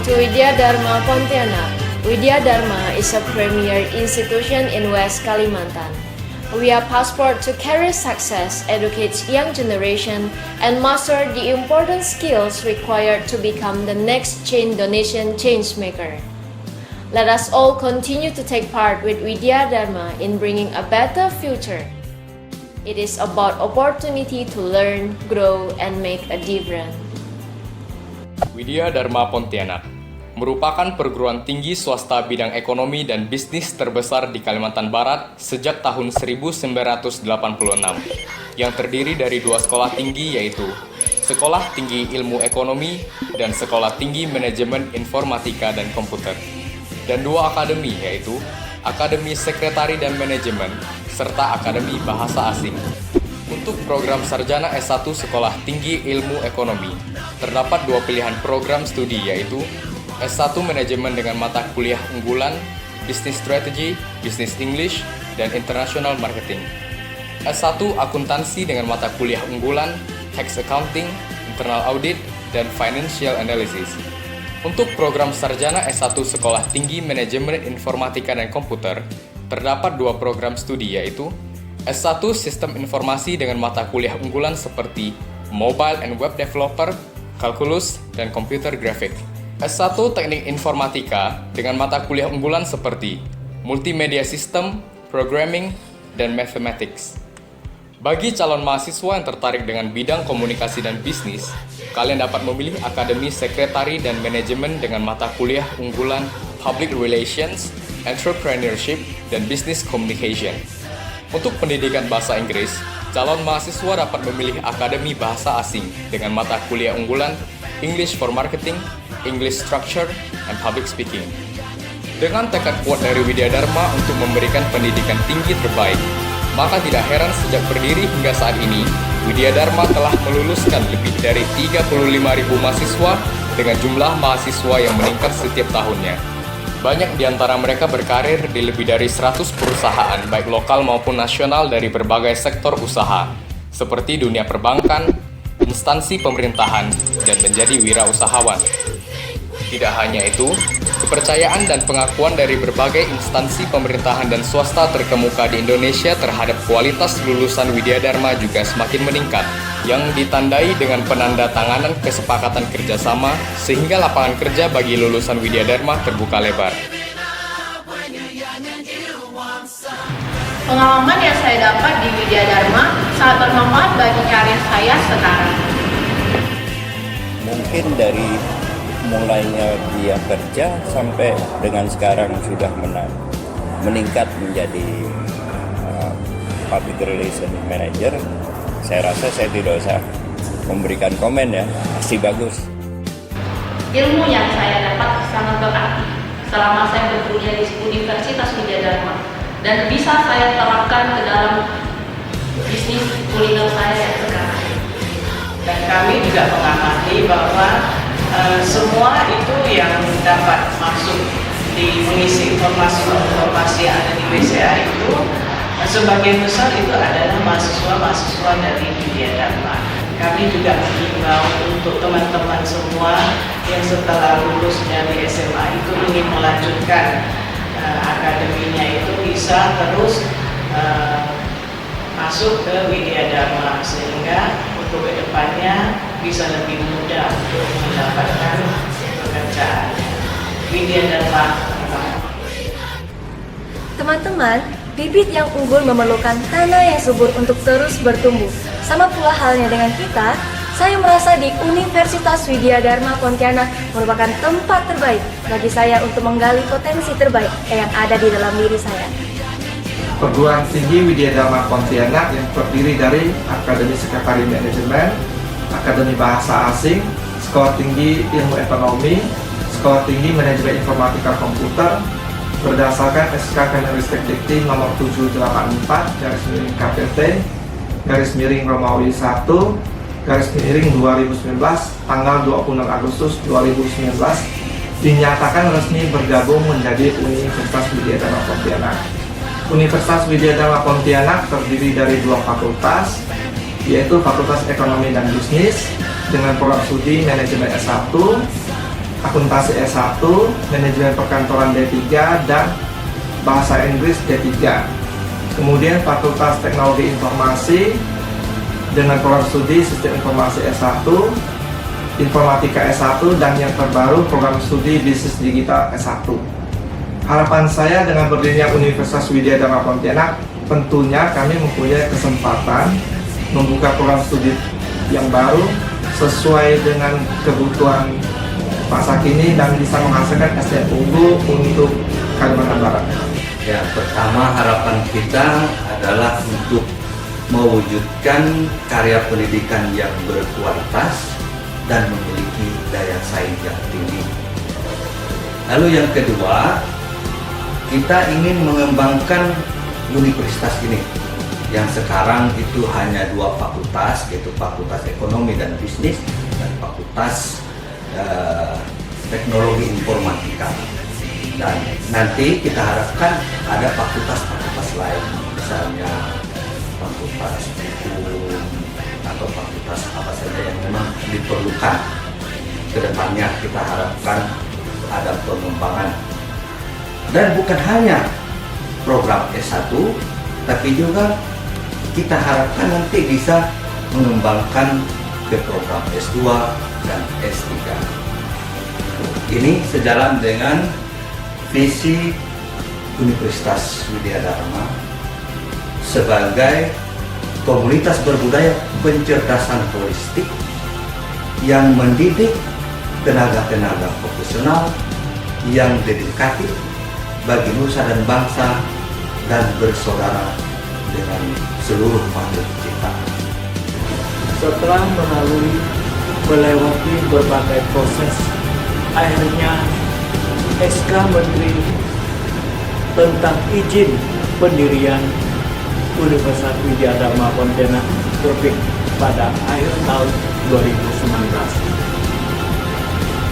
to Widya Dharma Pontianak. Widya Dharma is a premier institution in West Kalimantan. We are passport to career success, educates young generation, and master the important skills required to become the next chain donation change maker. Let us all continue to take part with Widya Dharma in bringing a better future. It is about opportunity to learn, grow, and make a difference. Widya Dharma Pontianak merupakan perguruan tinggi swasta bidang ekonomi dan bisnis terbesar di Kalimantan Barat sejak tahun 1986 yang terdiri dari 2 sekolah tinggi, yaitu Sekolah Tinggi Ilmu Ekonomi dan Sekolah Tinggi Manajemen Informatika dan Komputer, dan 2 akademi, yaitu Akademi Sekretari dan Manajemen serta Akademi Bahasa Asing. Untuk program Sarjana S1 Sekolah Tinggi Ilmu Ekonomi, terdapat 2 pilihan program studi, yaitu S1 Manajemen dengan mata kuliah unggulan, Business Strategy, Business English, dan International Marketing. S1 Akuntansi dengan mata kuliah unggulan, Tax Accounting, Internal Audit, dan Financial Analysis. Untuk program Sarjana S1 Sekolah Tinggi Manajemen Informatika dan Komputer, terdapat 2 program studi, yaitu S1 Sistem Informasi dengan mata kuliah unggulan seperti Mobile and Web Developer, Kalkulus, dan Computer Graphic. S1 Teknik Informatika dengan mata kuliah unggulan seperti Multimedia System, Programming, dan Mathematics. Bagi calon mahasiswa yang tertarik dengan bidang komunikasi dan bisnis, kalian dapat memilih Akademi Sekretari dan Manajemen dengan mata kuliah unggulan Public Relations, Entrepreneurship, dan Business Communication. Untuk pendidikan bahasa Inggris, calon mahasiswa dapat memilih Akademi Bahasa Asing dengan mata kuliah unggulan English for Marketing, English Structure, and Public Speaking. Dengan tekad kuat dari Widya Dharma untuk memberikan pendidikan tinggi terbaik, maka tidak heran sejak berdiri hingga saat ini, Widya Dharma telah meluluskan lebih dari 35.000 mahasiswa dengan jumlah mahasiswa yang meningkat setiap tahunnya. Banyak di antara mereka berkarir di lebih dari 100 perusahaan, baik lokal maupun nasional dari berbagai sektor usaha, seperti dunia perbankan, instansi pemerintahan, dan menjadi wirausahawan. Tidak hanya itu, kepercayaan dan pengakuan dari berbagai instansi pemerintahan dan swasta terkemuka di Indonesia terhadap kualitas lulusan Widya Dharma juga semakin meningkat, yang ditandai dengan penandatanganan kesepakatan kerjasama sehingga lapangan kerja bagi lulusan Widya Dharma terbuka lebar. Pengalaman yang saya dapat di Widya Dharma sangat bermanfaat bagi karir saya sekarang. Mungkin dari mulainya dia kerja sampai dengan sekarang sudah meningkat menjadi public relation manager. Saya rasa saya tidak usah memberikan komen ya, pasti bagus. Ilmu yang saya dapat sangat berarti selama saya berkuliah di Universitas Widya Dharma dan bisa saya terapkan ke dalam bisnis kuliner saya yang sekarang. Dan kami juga mengamati bahwa semua itu yang dapat masuk di mengisi informasi yang ada di WCA itu sebagian besar itu adalah mahasiswa-mahasiswa dari Widya Dharma. Kami juga mengimbau untuk teman-teman semua yang setelah lulus dari SMA itu ingin melanjutkan akademinya itu bisa terus masuk ke Widya Dharma sehingga untuk kedepannya bisa lebih mudah untuk mendapatkan pekerjaan. Widya Dharma. Teman-teman, bibit yang unggul memerlukan tanah yang subur untuk terus bertumbuh. Sama pula halnya dengan kita, saya merasa di Universitas Widya Dharma Pontianak merupakan tempat terbaik bagi saya untuk menggali potensi terbaik yang ada di dalam diri saya. Perguruan Tinggi Widya Dharma Pontianak yang terdiri dari Akademi Sekretari Manajemen, Akademi Bahasa Asing, Sekolah Tinggi Ilmu Ekonomi, Sekolah Tinggi Manajemen Informatika Komputer, berdasarkan SK Kemendikbud Dikti nomor 784/KPT/Romawi 1/2019 tanggal 26 Agustus 2019 dinyatakan resmi bergabung menjadi Universitas Widya Dharma Pontianak. Universitas Widya Dharma Pontianak terdiri dari 2 fakultas, yaitu Fakultas Ekonomi dan Bisnis dengan program studi Manajemen S1 Akuntansi S1, Manajemen Perkantoran D3, dan Bahasa Inggris D3. Kemudian Fakultas Teknologi Informasi dengan program studi Sistem Informasi S1, Informatika S1, dan yang terbaru program studi Bisnis Digital S1. Harapan saya dengan berdirinya Universitas Widya Dharma Pontianak, tentunya kami mempunyai kesempatan membuka program studi yang baru sesuai dengan kebutuhan masa kini dan bisa menghasilkan SDM unggul untuk Kalimantan Barat. Ya, pertama harapan kita adalah untuk mewujudkan karya pendidikan yang berkualitas dan memiliki daya saing yang tinggi. Lalu yang kedua, kita ingin mengembangkan universitas ini yang sekarang itu hanya 2 fakultas, yaitu Fakultas Ekonomi dan Bisnis dan Fakultas Teknologi Informatika. Dan nanti kita harapkan ada fakultas-fakultas lain, misalnya fakultas hukum atau fakultas apa saja yang memang diperlukan. Kedepannya kita harapkan ada pengembangan. Dan bukan hanya program S1, tapi juga kita harapkan nanti bisa mengembangkan ke program S2 dan S3. Ini sejalan dengan visi Universitas Widya Dharma sebagai komunitas berbudaya pencerdasan holistik yang mendidik tenaga-tenaga profesional yang dedikatif bagi nusa dan bangsa dan bersaudara dengan seluruh makhluk ciptaan. Setelah melewati berbagai proses, akhirnya SK Menteri tentang izin pendirian Universitas Widya Dharma Pontianak terbit pada akhir tahun 2019.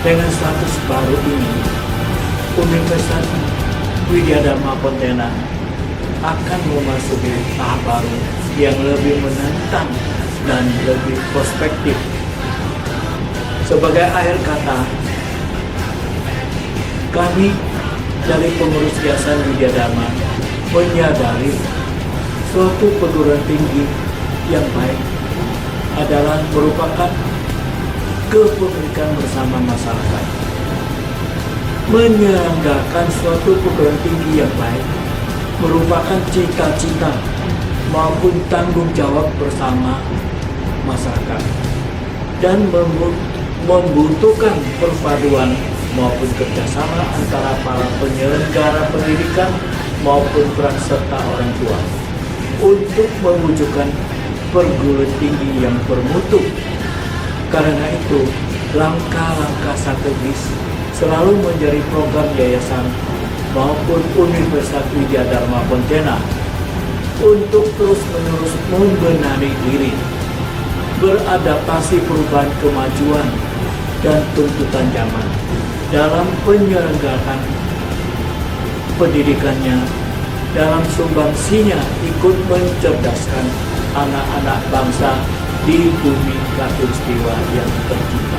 Dengan status baru ini, Universitas Widya Dharma Pontianak akan memasuki tahap baru yang lebih menantang dan lebih prospektif. Sebagai akhir kata, kami dari pengurus Yayasan Widya Dharma menyadari suatu perguruan tinggi yang baik adalah merupakan kepemilikan bersama masyarakat. Menyelenggarakan suatu perguruan tinggi yang baik merupakan cita-cita maupun tanggung jawab bersama masyarakat dan membutuhkan perpaduan maupun kerjasama antara para penyelenggara pendidikan maupun peran serta orang tua untuk mewujudkan perguruan tinggi yang bermutu. Karena itu, langkah-langkah strategis selalu menjadi program yayasan maupun Universitas Widya Dharma Pontianak untuk terus-menerus membenahi diri, beradaptasi perubahan kemajuan dan tuntutan zaman dalam penyelenggaraan pendidikannya, dalam sumbangsinya ikut mencerdaskan anak-anak bangsa di bumi khatulistiwa yang tercinta.